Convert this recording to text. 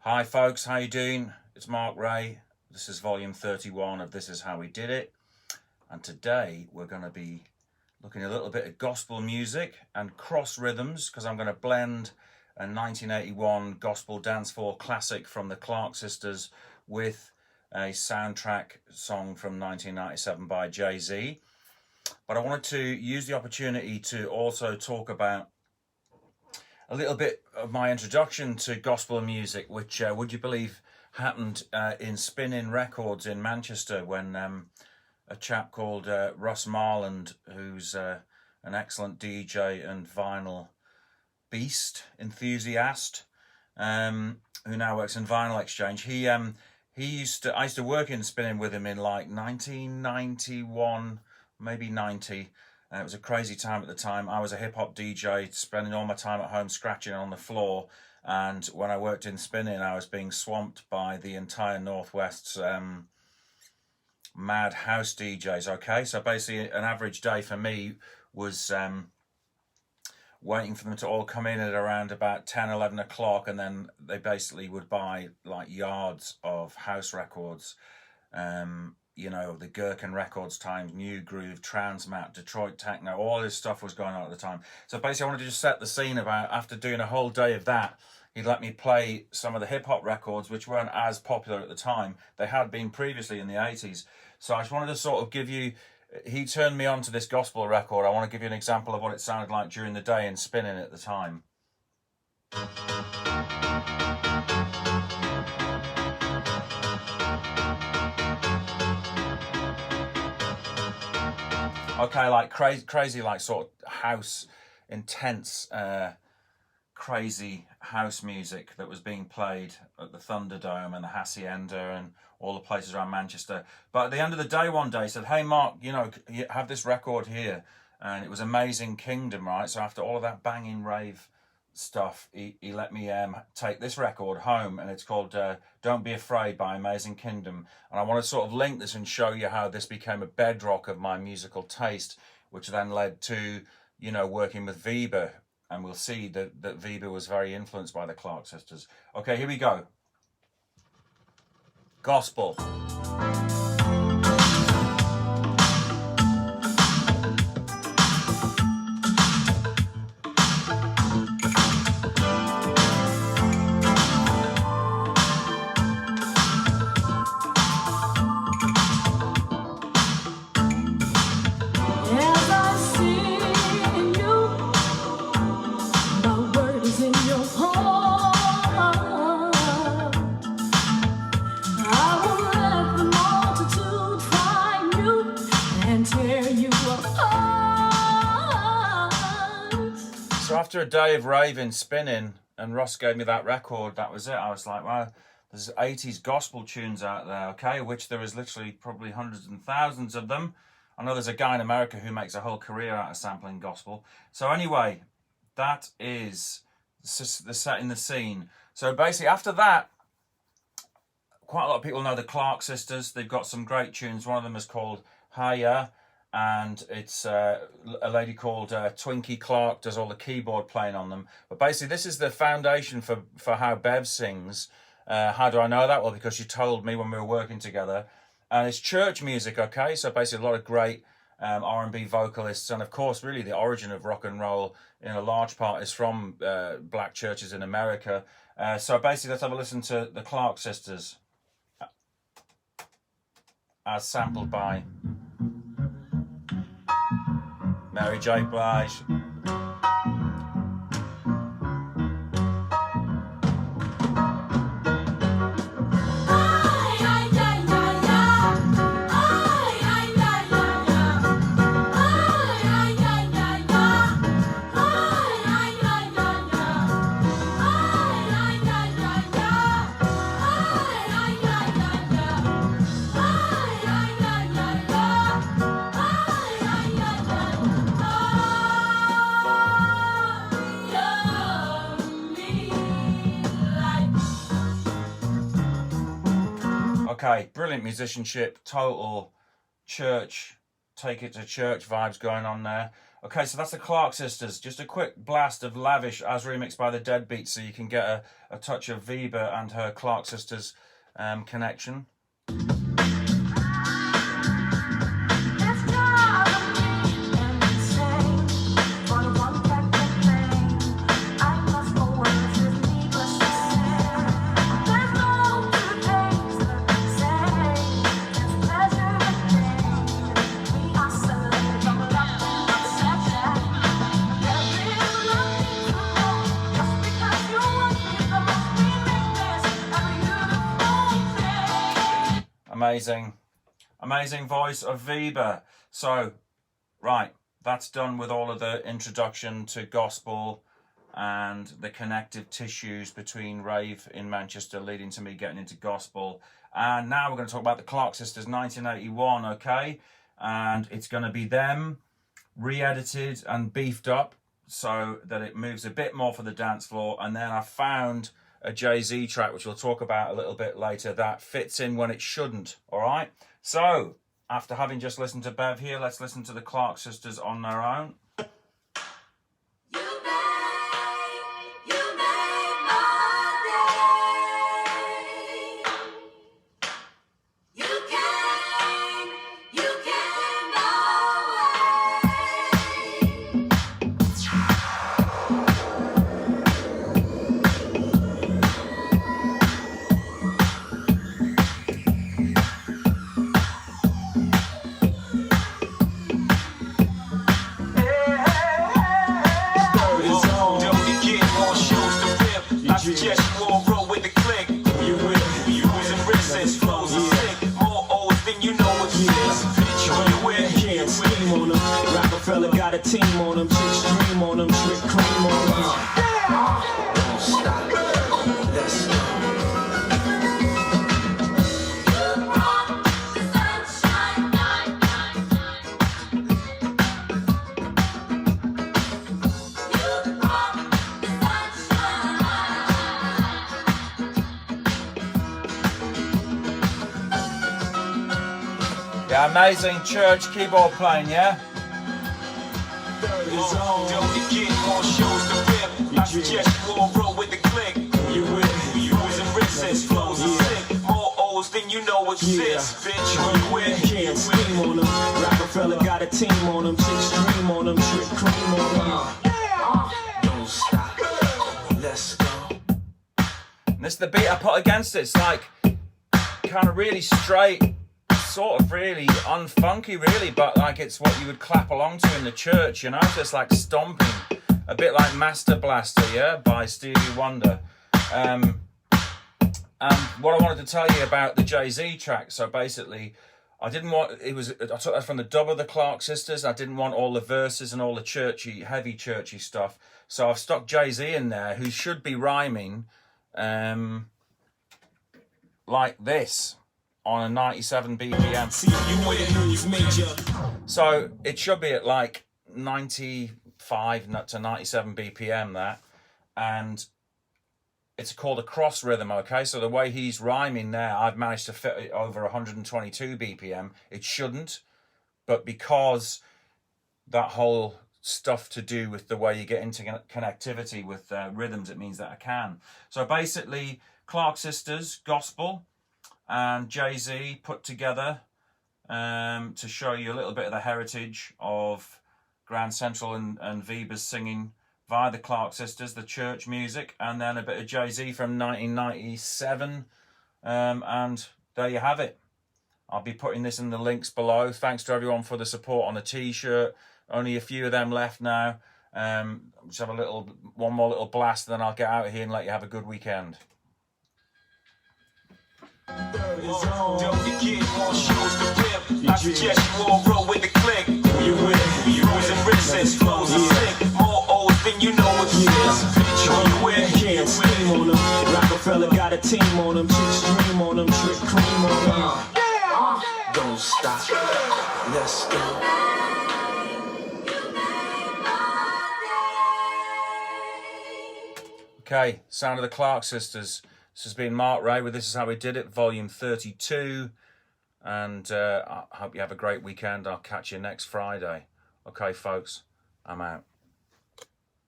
Hi folks, how you doing? It's Mark Ray. This is volume 31 of This Is How We Did It. And today we're going to be looking a little bit at gospel music and cross rhythms, because I'm going to blend a 1981 gospel dance floor classic from the Clark Sisters with a soundtrack song from 1997 by Jay-Z. But I wanted to use the opportunity to also talk about a little bit of my introduction to gospel music, which, would you believe, happened in Spin-In Records in Manchester when a chap called Russ Marland, who's an excellent DJ and vinyl beast, enthusiast, who now works in Vinyl Exchange. I used to work in Spin-In with him in like 1991, maybe 90. It was a crazy time at the time. I was a hip-hop DJ, spending all my time at home scratching on the floor. And when I worked in Spin-In, I was being swamped by the entire Northwest's mad house DJs, okay? So basically, an average day for me was waiting for them to all come in at around about 10, 11 o'clock, and then they basically would buy like yards of house records. You know, the Gherkin Records times, New Groove, Transmat, Detroit Techno, all this stuff was going on at the time. So basically I wanted to just set the scene about, after doing a whole day of that, he'd let me play some of the hip-hop records, which weren't as popular at the time. They had been previously in the 80s. So I just wanted to sort of give you, he turned me on to this gospel record. I want to give you an example of what it sounded like during the day in Spin-In at the time. Okay, like crazy, like sort of house, intense, crazy house music that was being played at the Thunderdome and the Hacienda and all the places around Manchester. But at the end of the day, one day, he said, "Hey, Mark, you know, you have this record here," and it was Amazing Kingdom, right? So after all of that banging rave stuff, he let me take this record home, and it's called Don't Be Afraid by Amazing Kingdom. And I want to sort of link this and show you how this became a bedrock of my musical taste, which then led to, you know, working with Weber, and we'll see that Weber was very influenced by the Clark Sisters. Okay, here we go. Gospel. So after a day of raving, spinning, and Ross gave me that record, that was it. I was like, wow, there's 80s gospel tunes out there, okay, which there is literally probably hundreds and thousands of them. I know there's a guy in America who makes a whole career out of sampling gospel. So anyway, that is the setting the scene. So basically after that, quite a lot of people know the Clark Sisters. They've got some great tunes. One of them is called Hiya, and it's a lady called Twinkie Clark does all the keyboard playing on them. But basically this is the foundation for how Bev sings. How do I know that? Well, because she told me when we were working together. And it's church music, okay? So basically a lot of great R&B vocalists, and of course really the origin of rock and roll in a large part is from black churches in America. So basically let's have a listen to the Clark Sisters as sampled by Mary J. Blige. Okay, brilliant musicianship, total church, take it to church vibes going on there. Okay, so that's the Clark Sisters. Just a quick blast of Lavish as remixed by the Deadbeats, so you can get a touch of Weber and her Clark Sisters connection. Amazing voice of Weber. So, right, that's done with all of the introduction to gospel and the connective tissues between rave in Manchester leading to me getting into gospel. And now we're going to talk about the Clark Sisters 1981, okay? And it's going to be them re-edited and beefed up so that it moves a bit more for the dance floor. And then I found a Jay-Z track, which we'll talk about a little bit later, that fits in when it shouldn't, all right? So, after having just listened to Bev here, let's listen to the Clark Sisters on their own. Got a team on them, chicks dream on them, trick cream on them. Don't stop, let's go. You brought the sunshine, You brought the sunshine. Yeah, amazing church keyboard playing, yeah? Don't get more shows to rip. I suggest you all roll with the click. You with using risks, flows are sick. More O's than you know exist. Bitch, who you with? Can't scheme on them. Rockefeller got a team on them. Chicks dream on them. Trick cream on them. Don't stop. Let's go. And this is the beat I put against it. It's like kind of really straight, sort of really unfunky really, but like it's what you would clap along to in the church, you know, just like stomping, a bit like Master Blaster, yeah, by Stevie Wonder. And what I wanted to tell you about the Jay-Z track, so basically I didn't want, I took that from the dub of the Clark Sisters. I didn't want all the verses and all the churchy, heavy churchy stuff, so I've stuck Jay-Z in there, who should be rhyming like this on a 97 BPM. So it should be at like 95 to 97 BPM, that. And it's called a cross rhythm, okay? So the way he's rhyming there, I've managed to fit it over 122 BPM. It shouldn't, but because that whole stuff to do with the way you get into connectivity with rhythms, it means that I can. So basically, Clark Sisters, gospel, and Jay-Z put together to show you a little bit of the heritage of Grand Central and Weber's singing via the Clark Sisters, the church music, and then a bit of Jay-Z from 1997. And there you have it. I'll be putting this in the links below. Thanks to everyone for the support on the t-shirt. Only a few of them left now. Just have one more little blast, and then I'll get out of here and let you have a good weekend. Don't get more shows to rip. I suggest you all roll with the click. You with using risks, flows are sick. More O's than you know exist. Bitch, who you with? Can't scheme on them. Rockefeller got a team on them. Chicks dream on them. Trick cream on them. Don't stop. Let's go. Okay, sound of the Clark Sisters. This has been Mark Ray with This Is How We Did It, volume 32. And I hope you have a great weekend. I'll catch you next Friday. Okay, folks. I'm out.